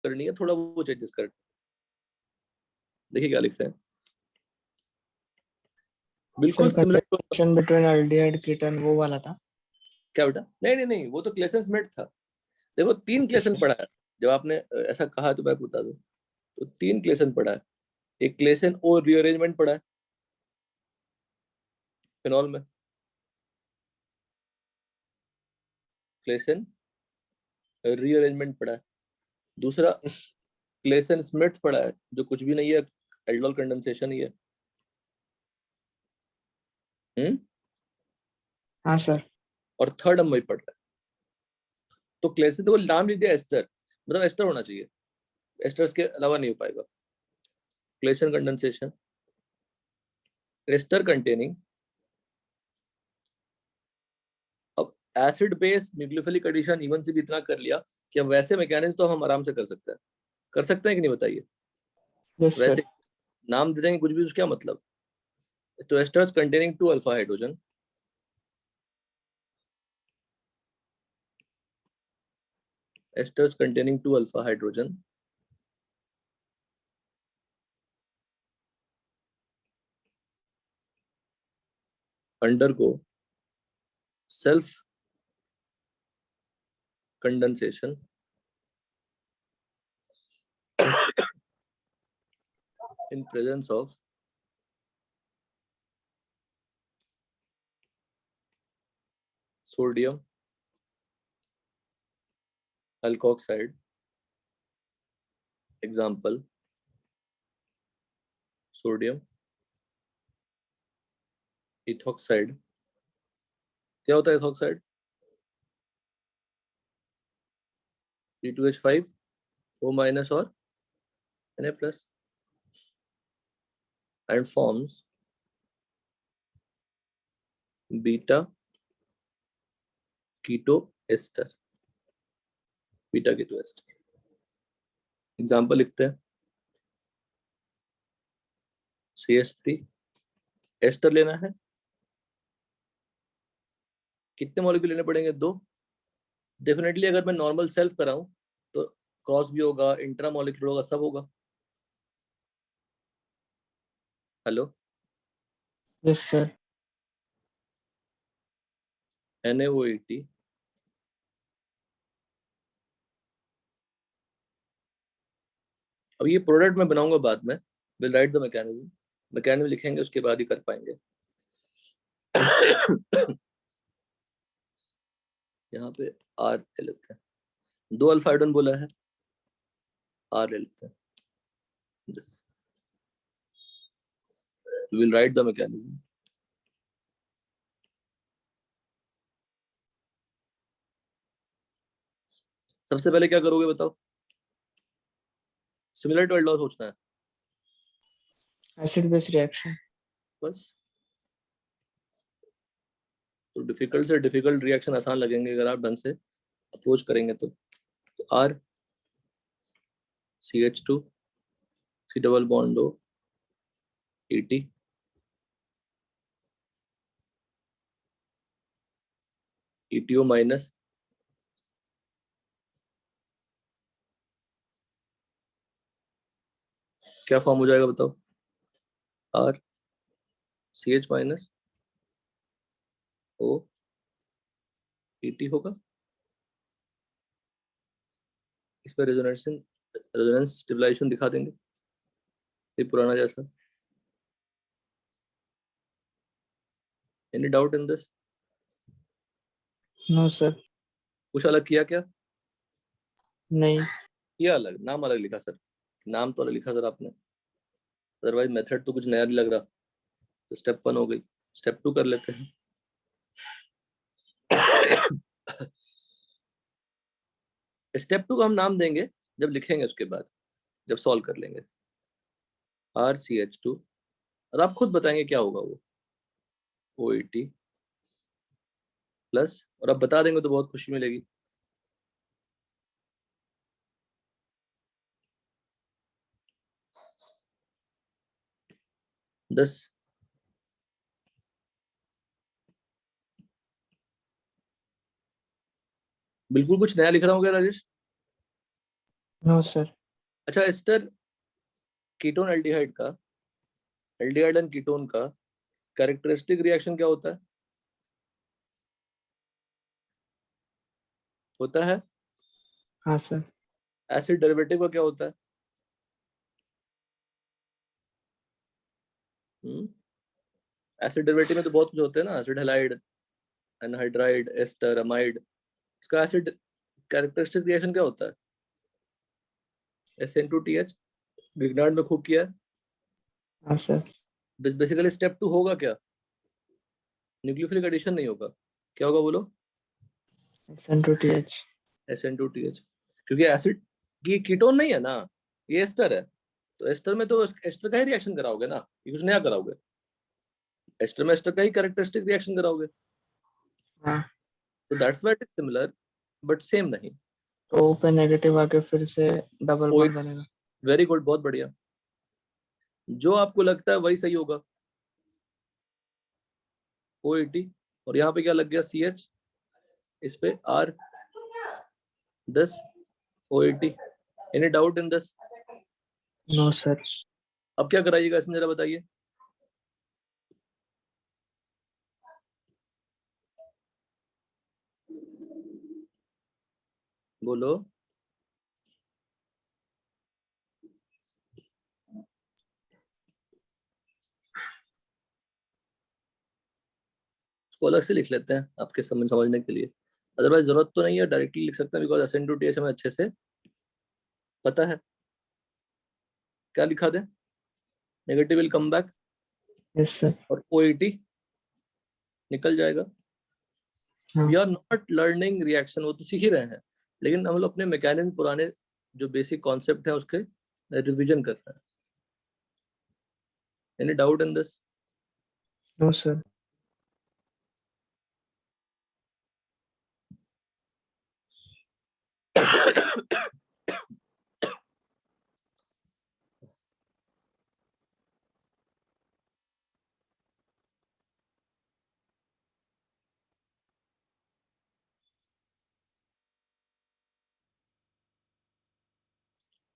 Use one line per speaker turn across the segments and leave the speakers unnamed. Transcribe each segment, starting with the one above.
करनी है, थोड़ा वो चेंजेस कर। देखिए क्या लिख रहे हैं, बिल्कुल similar.
Consumption between aldehyde ketone वो वाला था
क्या बेटा? नहीं नहीं नहीं, वो तो क्लेसेंस मेट था। देखो 3 क्लेसन पढ़ा है, जब आपने ऐसा कहा तो मैं बता दूं, तो 3 क्लेसन पढ़ा है। एक क्लेसन और रीअरेंजमेंट पढ़ा है फिनॉल में, क्लेसन रीअरेंजमेंट पढ़ा है। दूसरा क्लेसन स्मिथ पढ़ा है, जो कुछ भी नहीं है, एल्डोल कंडेंसेशन ही है।
हाँ सर।
और थर्ड हम वही पढ़ रहे हैं। तो क्लेसन तो नाम लिख दिया एस्टर, मतलब एस्टर होना चाहिए, एस्टर्स के अलावा नहीं हो पाएगा। Claisen condensation, ester containing. अब acid base nucleophilic addition even से भी इतना कर लिया कि अब वैसे मैकेनिज्म तो हम आराम से कर सकते हैं कि नहीं बताइए?
यस
वैसे
सर।
नाम दे देंगे कुछ भी, उसका क्या मतलब? तो asters containing 2 alpha hydrogen, asters containing 2 alpha hydrogen undergo self condensation in presence of sodium alkoxide, example sodium ethoxide। क्या होता है ethoxide? C2H5 O minus और Na plus and forms beta keto ester, beta keto ester. Example लिखते हैं, CH3 ester लेना है, कितने molecule लेने पड़ेंगे? 2। डेफिनेटली अगर मैं नॉर्मल सेल्फ कराऊं तो क्रॉस भी होगा, इंट्रा मॉलिक्यूलर होगा, सब होगा। हेलो?
Yes sir.
NaOH अब ये प्रोडक्ट मैं बनाऊंगा बाद में, will write the mechanism, mechanism लिखेंगे उसके बाद ही कर पाएंगे। यहाँ पे आर ले लेते हैं, 2 अल्फा हाइड्रोजन बोला है, आर ले लेते हैं, विल राइट द मैकेनिज्म। सबसे पहले क्या करोगे बताओ? सिमिलर टू एल्डोल सोचना है
एसिड बेस रिएक्शन।
बस। तो डिफिकल्ट से डिफिकल्ट रिएक्शन आसान लगेंगे अगर आप ढंग से अप्रोच करेंगे तो। R CH2 C double bond O ET ETO minus, क्या फॉर्म हो जाएगा बताओ? R CH minus O ET होगा। इस पर रेजोनेंस स्टेबलाइजेशन दिखा देंगे, ये पुराना जैसा। Any doubt in this?
No sir.
कुछ अलग किया क्या?
नहीं।
किया अलग, नाम अलग लिखा सर, नाम तो अलग लिखा सर आपने, अदरवाइज मेथड तो कुछ नया नहीं लग रहा। तो स्टेप 1 हो गई, स्टेप 2 कर लेते हैं। स्टेप 2 का हम नाम देंगे जब लिखेंगे, उसके बाद जब सॉल्व कर लेंगे। RCH2 और आप खुद बताएंगे क्या होगा वो, OET प्लस, और आप बता देंगे तो बहुत खुशी मिलेगी। दस। बिल्कुल कुछ नया लिख रहा हूँ क्या राजेश?
No sir.
अच्छा एस्टर, कीटोन एल्डिहाइड का, एल्डिहाइड एंड कीटोन का कैरेक्टरिस्टिक रिएक्शन क्या होता है? होता है
हाँ सर।
एसिड डेरिवेटिव का क्या होता है? एसिड डेरिवेटिव में तो बहुत कुछ होते हैं ना, acid halide, anhydride, ester, amide. इसका एसिड कैरेक्टरिस्टिक रिएक्शन क्या होता है? SN2TH, ग्रिग्नार्ड में खूब किया है।
हाँ सर।
बेसिकली स्टेप 2 होगा क्या? न्यूक्लियोफिलिक एडिशन नहीं होगा, क्या होगा बोलो?
SN2TH।
SN2TH, क्योंकि एसिड ये कीटोन नहीं है ना, ये एस्टर है। तो एस्टर में तो एस्टर का ही रिएक्शन कराओगे ना, ये कुछ नया कराओगे? एस्टर में एस्टर का ही कैरेक्टरिस्टिक रिएक्शन कराओगे।
हाँ,
तो that's why it is similar but same नहीं।
तो O पे नेगेटिव आके फिर से डबल
ओ,
बॉन्ड बनेगा।
वेरी गुड, बहुत बढ़िया। जो आपको लगता है वही सही होगा। OAT, और यहाँ पे क्या लग गया? CH, इस पे R10 OAT। Any doubt in this?
No sir.
अब क्या कराइएगा इसमें जरा बताइए। बोलो। इसको अलग से लिख लेते हैं आपके समझने के लिए, अदरवाइज जरूरत तो नहीं है, डायरेक्टली लिख सकते हैं बिकॉज SN2TH हमें अच्छे से पता है। क्या लिखा दे? Negative will come back
yes sir.
और OAT निकल जाएगा।
हाँ
we are not learning reaction, वो तो सीख ही रहे हैं, लेकिन हम लोग अपने मैकेनिज्म पुराने जो बेसिक कॉन्सेप्ट है उसके रिवीजन कर रहे हैं। Any doubt in this?
No sir.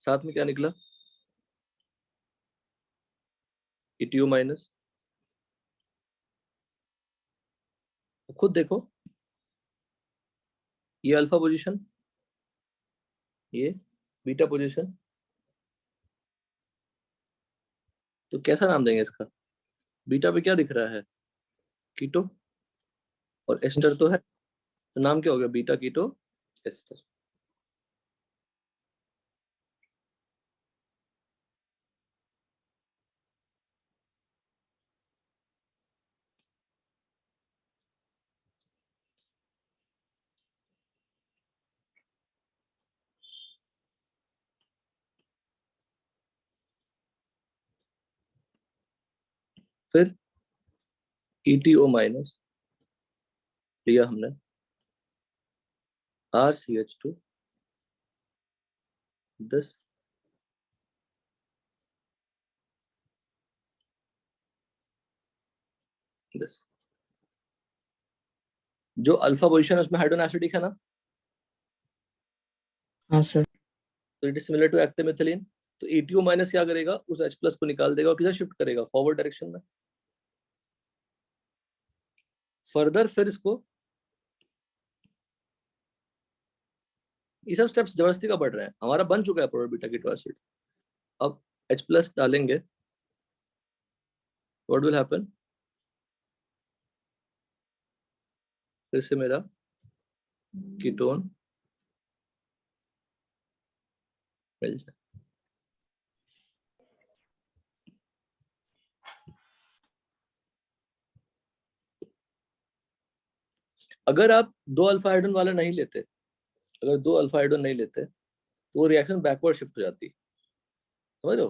साथ में क्या निकला? ETO माइनस, खुद देखो, ये अल्फा पोजीशन, ये बीटा पोजीशन, तो कैसा नाम देंगे इसका? बीटा पे क्या दिख रहा है? कीटो, और एस्टर
यस।
तो है, तो नाम क्या हो गया? Beta keto ester. फिर ETO माइनस लिया हमने, RCH2 10, जो अल्फा पोजीशन है उसमें हाइड्रोजन एसिडिक है ना,
हाँ सर।
तो it is similar to active methylene. तो ETO माइनस क्या करेगा? उस H+ को निकाल देगा और किधर शिफ्ट करेगा? फॉरवर्ड डायरेक्शन में। फर्दर फिर इसको, ये सब स्टेप्स जबरदस्ती का बढ़ रहे हैं, हमारा बन चुका है प्रोडक्ट बीटा कीटो एसिड। अब H+ डालेंगे, व्हाट विल हैपन? फिर से मेरा कीटोन मिल जाए। अगर आप दो अल्फा हाइड्रोजन वाला नहीं लेते, अगर दो अल्फा हाइड्रोजन नहीं लेते तो वो रिएक्शन बैकवर्ड शिफ्ट हो जाती, समझ लो,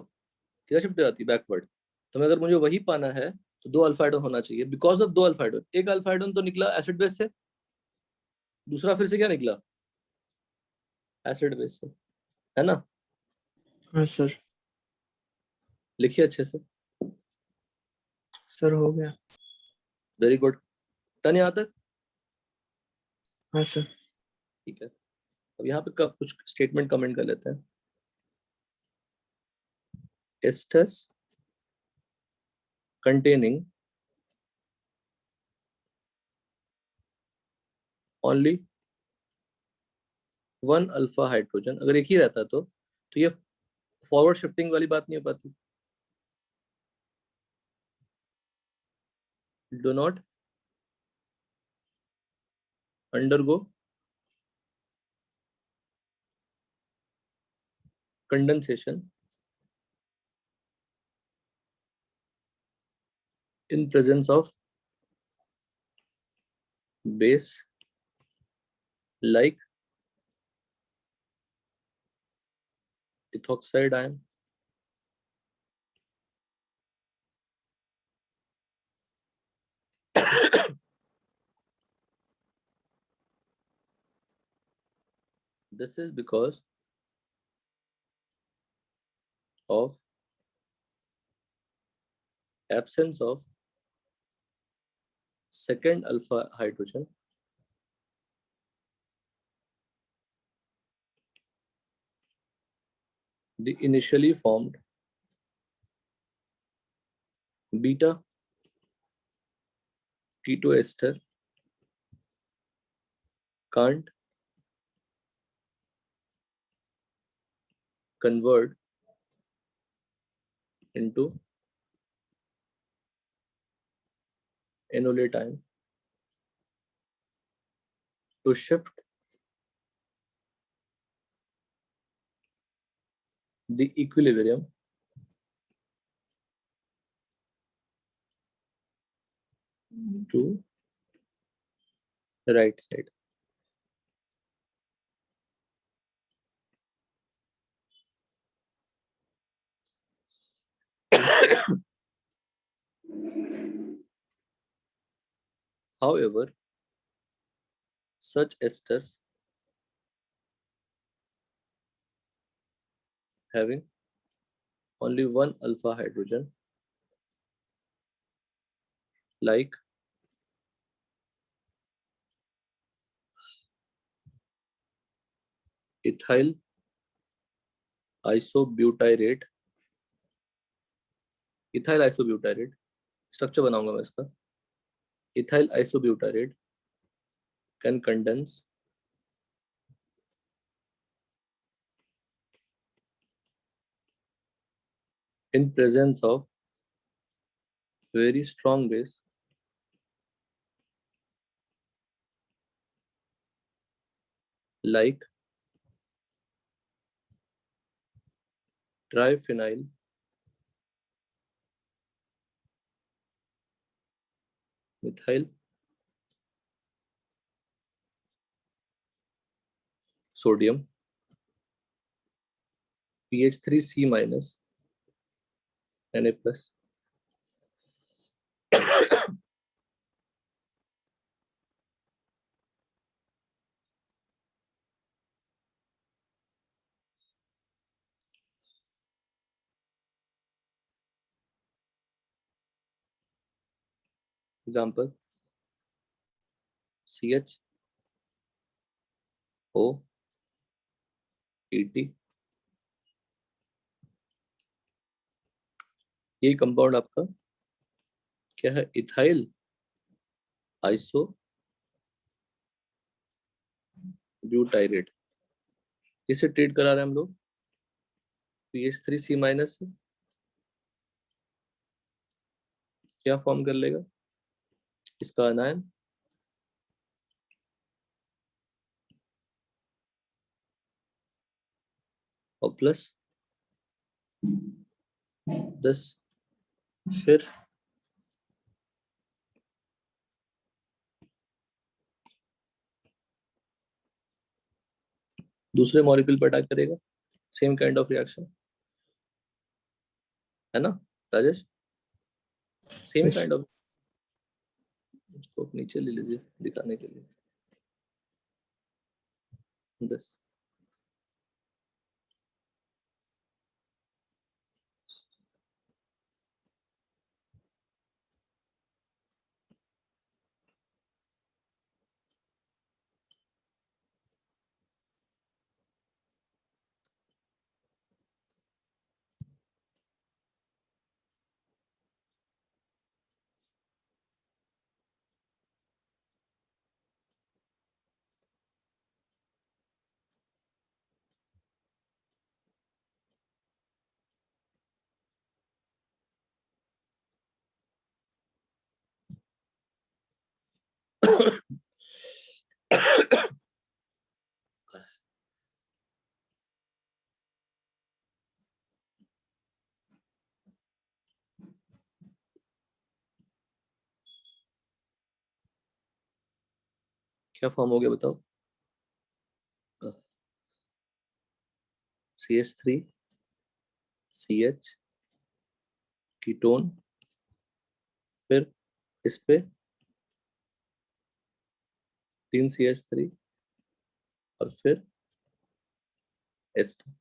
किधर शिफ्ट हो जाती? बैकवर्ड। तो अगर मुझे वही पाना है तो दो अल्फा हाइड्रोजन होना चाहिए, बिकॉज ऑफ दो अल्फा हाइड्रोजन। एक अल्फा हाइड्रोजन तो निकला एसिड बेस से, दूसरा फिर से क्या निकला? एसिड बेस से, है ना?
हाँ सर।
लिखिए अच्छे से।
सर हो गया।
वेरी गुड, टन यहाँ तक।
हाँ सर।
ठीक है, अब यहाँ पे कुछ स्टेटमेंट कमेंट कर लेते हैं। esters containing only one alpha hydrogen, अगर एक ही रहता तो ये फॉरवर्ड शिफ्टिंग वाली बात नहीं हो पाती. Do not undergo condensation in presence of base like ethoxide ion. This is because of absence of second alpha hydrogen the initially formed beta keto ester can't convert into enolate ion to shift the equilibrium to the right side. However, such esters having only one alpha hydrogen like ethyl isobutyrate, ethyl isobutyrate structure बनाऊंगा मैं इसका. ethyl isobutyrate can condense in presence of very strong base like triphenyl methyl sodium pH 3C minus Na plus. Example CH O ET. ये compound आपका क्या है? Ethyl iso butyrate. किसे treat करा रहे हैं हम लोग? पीएच 3C माइनस से क्या फॉर्म कर लेगा इसका अनायन? और प्लस 10 फिर दूसरे मॉलिक्यूल पर अटैक करेगा. सेम काइंड ऑफ रिएक्शन है ना Rajesh? Same
Yes.
Kind of. इसको नीचे ले लीजिए दिखाने के लिए. this क्या फॉर्म हो गया बताओ? CH3 CH कीटोन, फिर इस पे 3 CH3 और फिर एस्टर।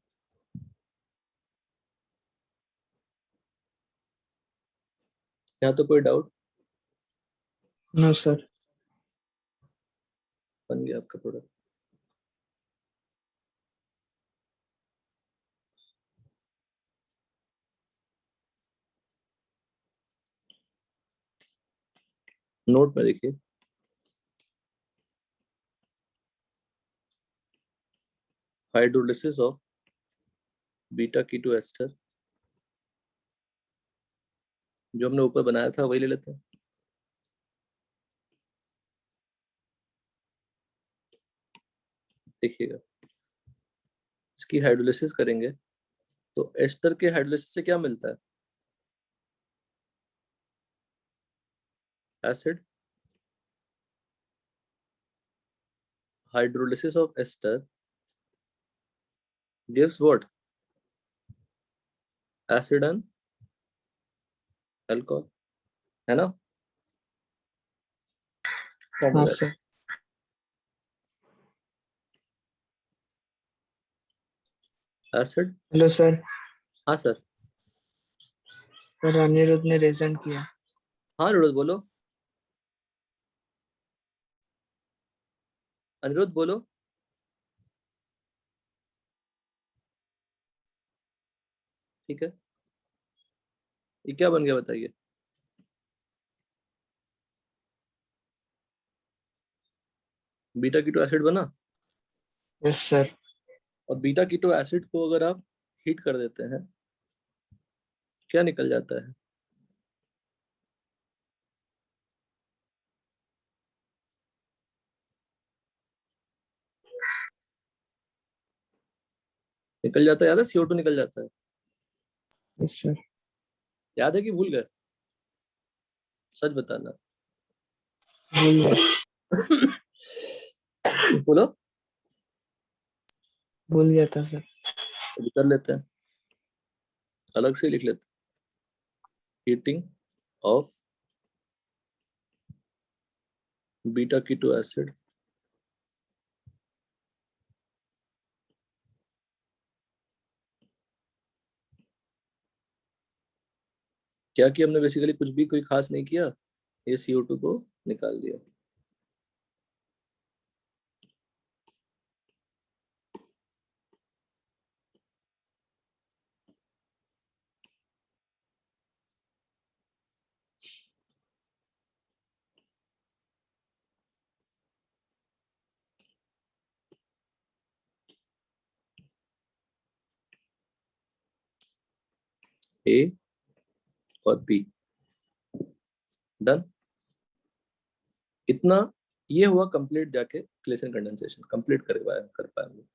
यहाँ तो कोई डाउट?
No sir.
बन गया आपका प्रोडक्ट। नोट में देखिए, hydrolysis of beta keto ester, जो हमने ऊपर बनाया था वही ले लेते हैं। देखिएगा, इसकी हाइड्रोलिसिस करेंगे तो एस्टर के हाइड्रोलिसिस से क्या मिलता है? Acid. Hydrolysis of ester gives what? Acid and alcohol, है ना? फॉर्म हो
हाँ
गया।
सर।
एसिड।
Hello sir.
हाँ सर।
सर अनिरुद्ध ने रिजन किया।
हाँ अनिरुद्ध बोलो, अनिरुद्ध बोलो। ठीक है, ये क्या बन गया बताइए? बीटा कीटो एसिड बना।
Yes sir.
और बीटा कीटो एसिड को अगर आप हीट कर देते हैं, क्या निकल जाता है? निकल जाता है, याद है? CO2 निकल जाता है।
Yes sir.
याद है कि भूल गए? सच बताना।
भूल गया।
बोलो।
भूल गया था सर।
अभी कर लेते हैं, अलग से लिख लेते हैं। Heating of beta keto acid क्या किया हमने? बेसिकली कुछ भी कोई खास नहीं किया, ये CO2 को निकाल दिया। A और B, डन। इतना ये हुआ कंप्लीट, जाके क्लेसन कंडेंसेशन कंप्लीट कर पाए हम लोग।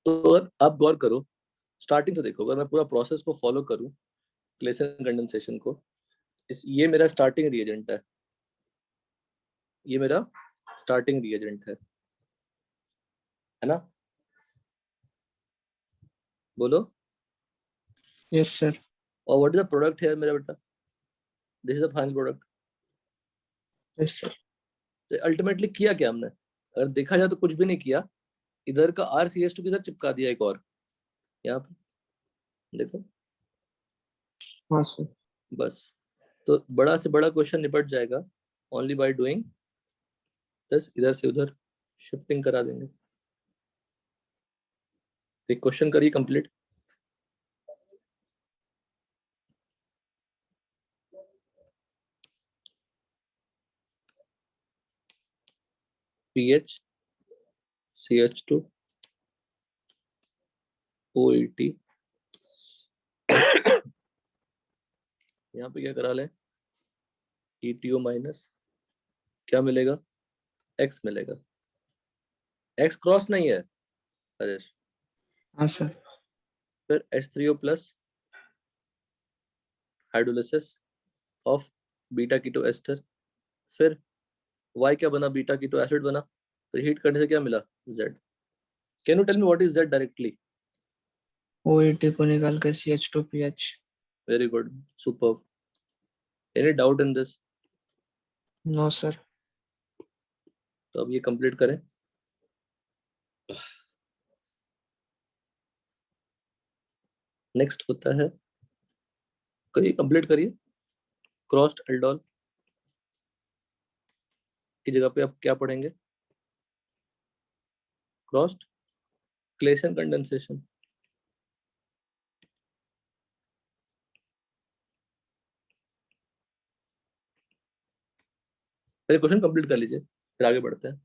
तो अगर आप गौर करो, स्टार्टिंग से देखो, अगर मैं पूरा प्रोसेस को फॉलो करूं, क्लेसन कंडेंसेशन को, ये मेरा स्टार्टिंग रिएजेंट ये मेरा स्टार्टिंग रिएजेंट है ना? बोलो।
Yes sir.
और what is the product here मेरा बेटा? This is the final product.
Yes sir.
तो अल्टीमेटली किया क्या हमने? अगर देखा जाए तो कुछ भी नहीं किया, इधर का RCH2 इधर चिपका दिया एक और, यहाँ पे देखो,
हाँ सर।
बस। तो बड़ा से बड़ा क्वेश्चन निपट जाएगा ओनली बाय डूइंग दिस, इधर से उधर शिफ्टिंग करा देंगे। तो एक क्वेश्चन करिए कंप्लीट। PH CH2 OET, यहाँ पे क्या करा लें? ETO माइनस क्या मिलेगा? X मिलेगा। X क्रॉस नहीं है राजेश।
हाँ सर।
फिर H3O plus hydrolysis of beta keto ester, फिर Y क्या बना? बीटा कीटो एसिड बना। तो हीट करने से क्या मिला? Z। Can you tell me what is Z directly?
OET को निकाल के CH2PH।
Very good, super. Any doubt in this?
No sir.
तो अब ये कंप्लीट करें। नेक्स्ट होता है, करिए कंप्लीट करिए। क्रॉस्ड एल्डोल की जगह पे आप क्या पढ़ेंगे? Crossed Klaassen condensation. पहले क्वेश्चन कंप्लीट कर लीजिए, फिर आगे बढ़ते हैं।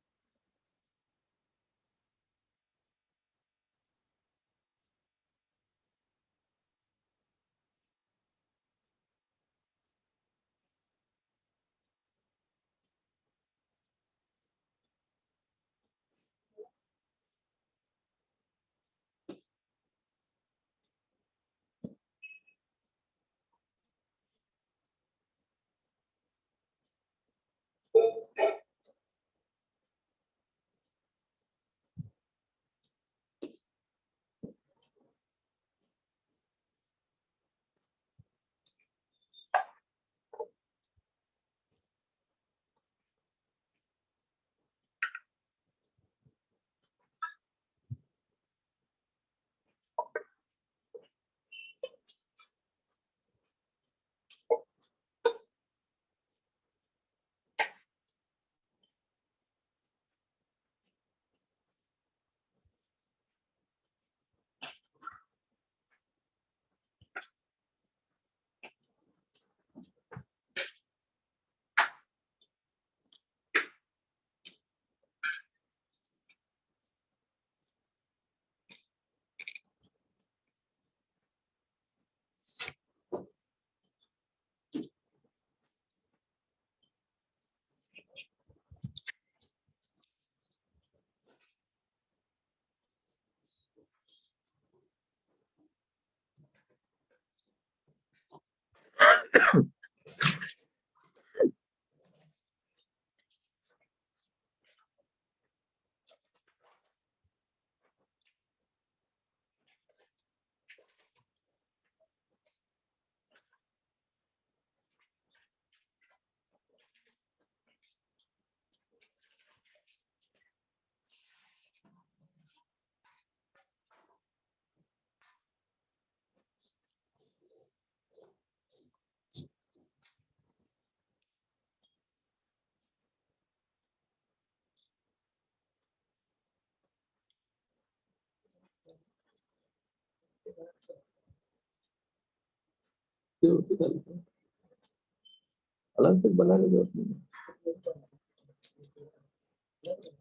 अलग से बनाने की जरूरत नहीं है।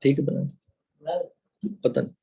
ठीक है, बना पता नहीं।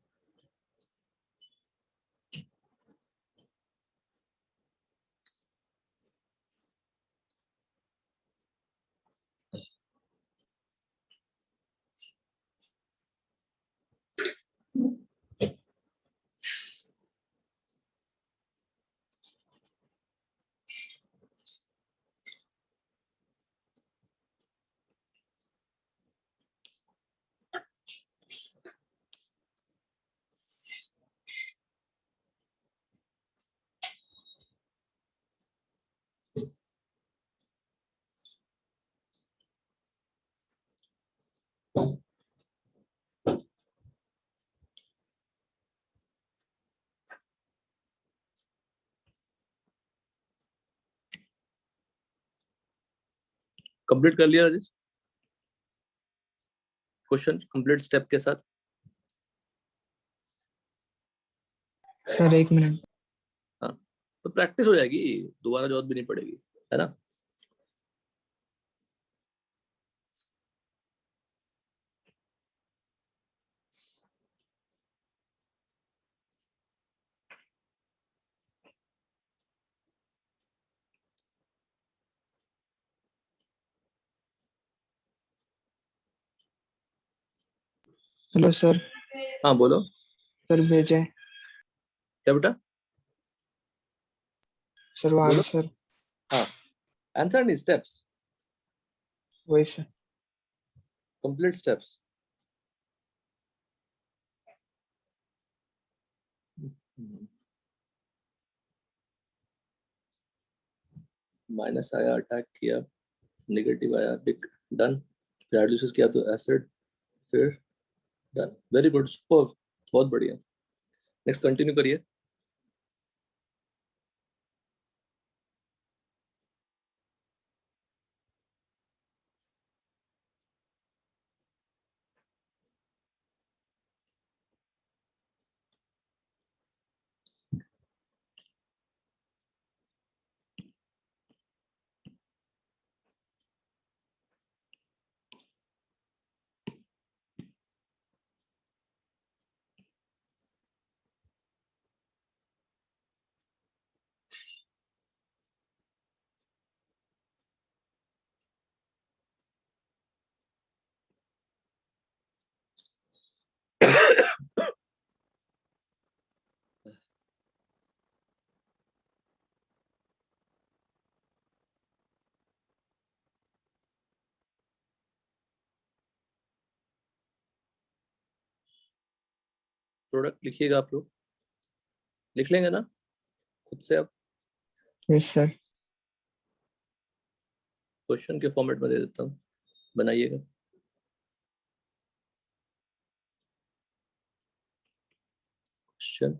कंप्लीट कर लिया राजेश क्वेश्चन कंप्लीट स्टेप के साथ?
Sir 1 minute.
हाँ, तो प्रैक्टिस हो जाएगी, दोबारा जरूरत भी नहीं पड़ेगी, है ना।
Hello sir.
हाँ बोलो।
सर भेजे।
क्या बेटा?
सर वो
बोलो।
आंसर।
हाँ, आंसर नहीं, स्टेप्स,
वही सर।
Complete steps. माइनस आया, अटैक किया, नेगेटिव आया, डन, फिर हाइड्रोलिसिस किया तो एसिड, फिर डन। वेरी गुड, सुपर, बहुत बढ़िया। नेक्स्ट कंटिन्यू करिए। प्रोडक्ट लिखिएगा आप लोग, लिख लेंगे ना खुद से? आप
यस सर।
क्वेश्चन के फॉर्मेट में दे देता हूँ, बनाइएगा। क्वेश्चन,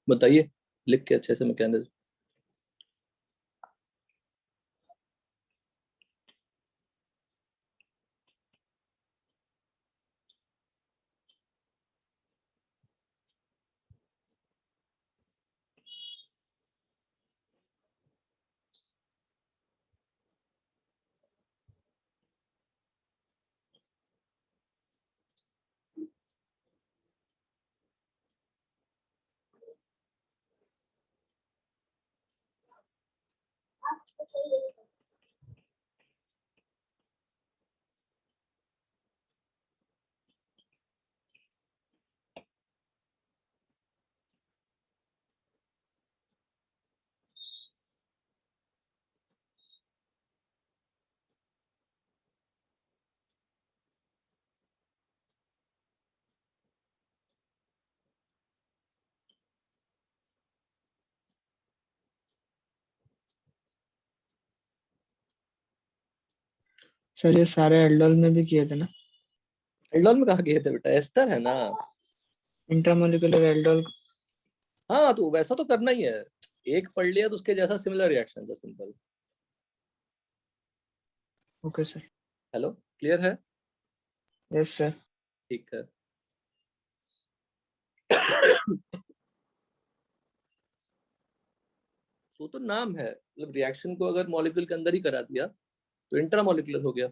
बताइए लिख के अच्छे से मैकेनिज्म।
सर ये सारे एल्डोल में भी किए थे ना?
एल्डोल में कहा गए थे बेटा, एस्टर है ना।
Intramolecular aldol.
हाँ तो वैसा तो करना ही है, एक पढ़ लिया तो उसके जैसा सिमिलर रिएक्शन है, simple.
Okay sir.
Hello, clear है?
Yes sir.
ठीक है। तो नाम है, मतलब रिएक्शन को अगर मॉलिक्यूल के अंदर ही करा दिया तो इंट्रामोलिकुलर हो गया।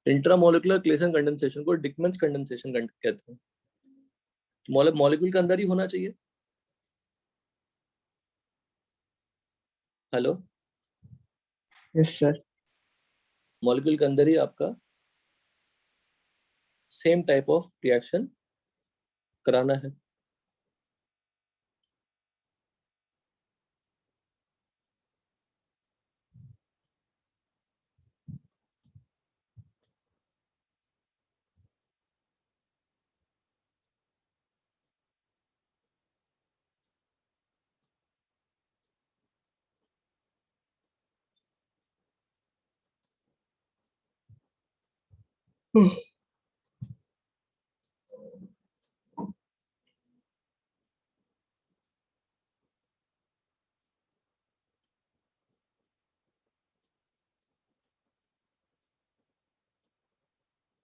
इंट्रामोलिकुलर क्लेसन कंडेंसेशन को डिकमन्स कंडेंसेशन कहते हैं। मॉलिक्यूल के अंदर ही होना चाहिए। Hello,
yes sir.
मॉलिक्यूल के अंदर ही आपका सेम टाइप ऑफ रिएक्शन कराना है।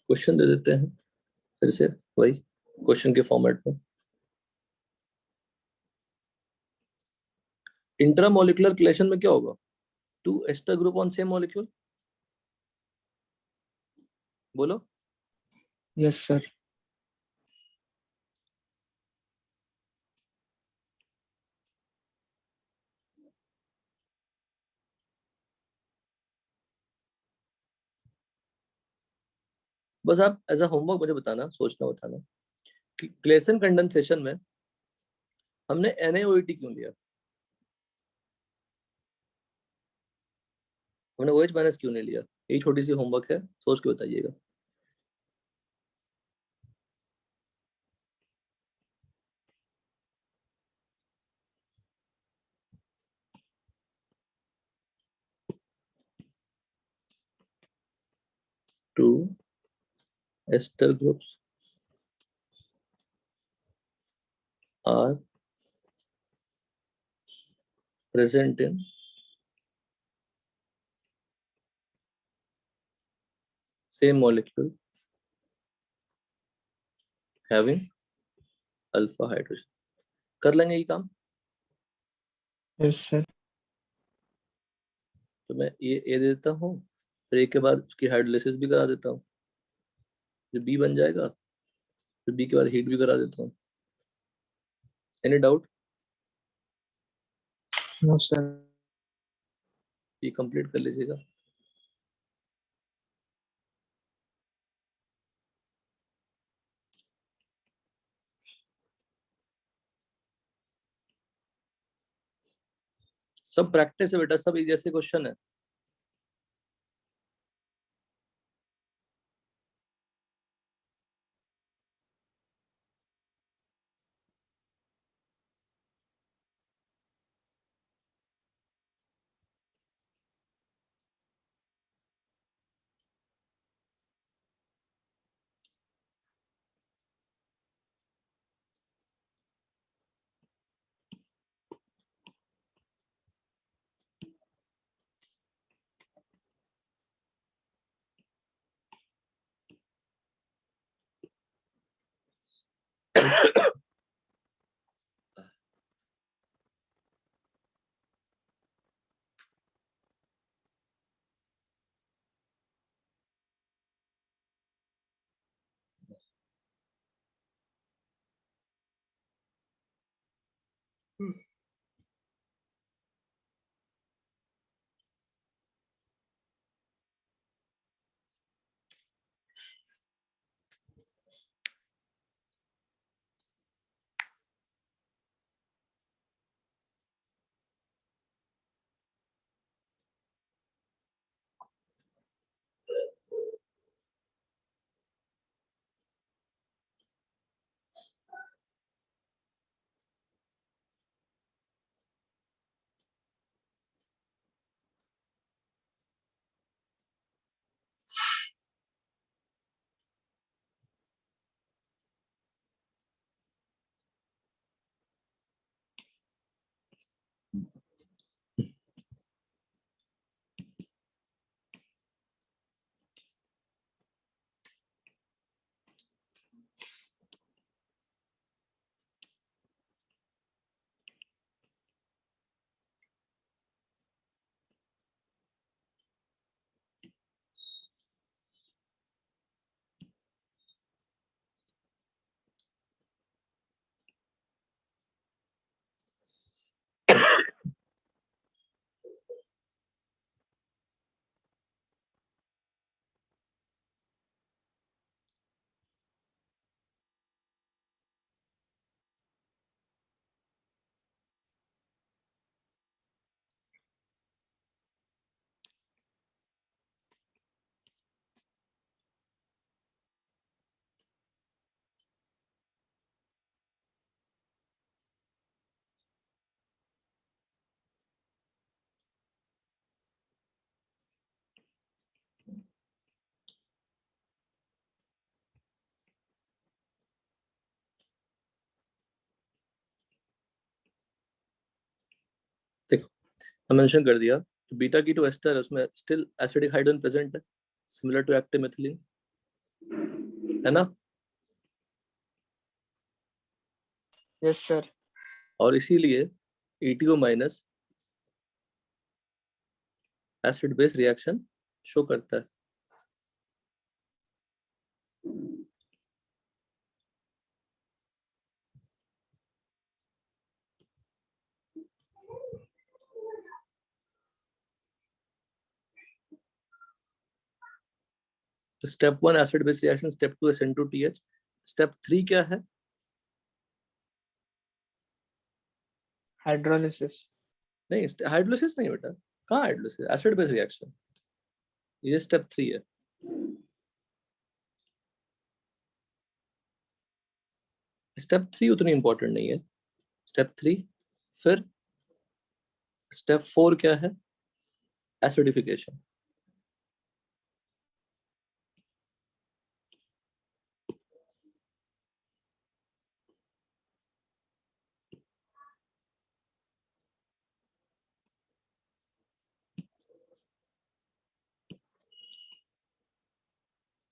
क्वेश्चन दे देते हैं फिर से वही क्वेश्चन के फॉर्मेट में। इंट्रामोलिकुलर क्लेशन में क्या होगा? Two ester group on same molecule. बोलो।
Yes sir.
बस आप एज अ होमवर्क मुझे बताना, सोचना बताना कि क्लेसन कंडेंसेशन में हमने NaOH क्यों लिया, हमने OH माइनस क्यों नहीं लिया। यही छोटी सी होमवर्क है, सोच के बताइएगा। Two ester groups are present in same molecule having alpha hydrogen। कर लेंगे ये काम।
Yes sir.
तो मैं ये दे देता हूँ, फिर एक के बाद उसकी हाइड्रोलिसिस भी करा देता हूँ, जो बी बन जाएगा, फिर बी के बाद हीट भी करा देता हूँ। Any doubt?
No sir.
ये कंप्लीट कर लीजिएगा। सब प्रैक्टिस है बेटा, सब एक जैसे क्वेश्चन है। देखो मेंशन कर दिया, बीटा की टू एस्टर उसमें स्टिल एसिडिक हाइड्रोजन प्रेजेंट है, सिमिलर टू एक्टिव मिथिलीन, है ना।
Yes sir.
और इसीलिए ETO minus acid base reaction show करता है। तो step 1 acid base reaction, step 2 SN2TH, step 3 क्या है?
हाइड्रोलिसिस।
नहीं, हाइड्रोलिसिस नहीं बेटा, कहाँ हाइड्रोलिसिस, एसिड बेस रिएक्शन, ये स्टेप 3 है। स्टेप 3 उतनी इंपॉर्टेंट नहीं है। स्टेप 3, फिर स्टेप 4 क्या है? एसिडिफिकेशन।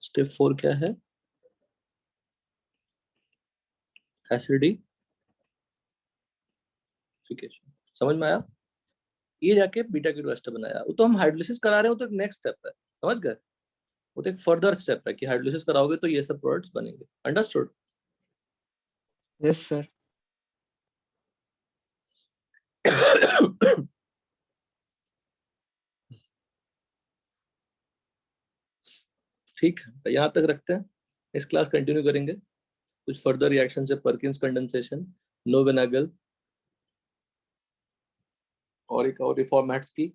स्टेप 4 क्या है? एसिडिफिकेशन। समझ में आया? ये जाके बीटा कीटो एस्टर बनाया, वो तो हम हाइड्रोलिसिस करा रहे हो, तो एक नेक्स्ट स्टेप है, समझ गए? वो तो एक फर्दर स्टेप है कि हाइड्रोलिसिस कराओगे तो ये सब प्रोडक्ट्स बनेंगे। अंडरस्टूड?
Yes sir.
ठीक है, यहाँ तक रखते हैं। इस क्लास कंटिन्यू करेंगे कुछ फर्दर रिएक्शन से, परकिंस कंडेंसेशन, नोवेनागल, और एक और फॉर्मेट्स की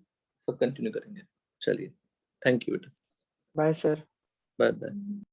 सब कंटिन्यू करेंगे। चलिए, थैंक यू बेटा,
बाय सर।
Bye bye.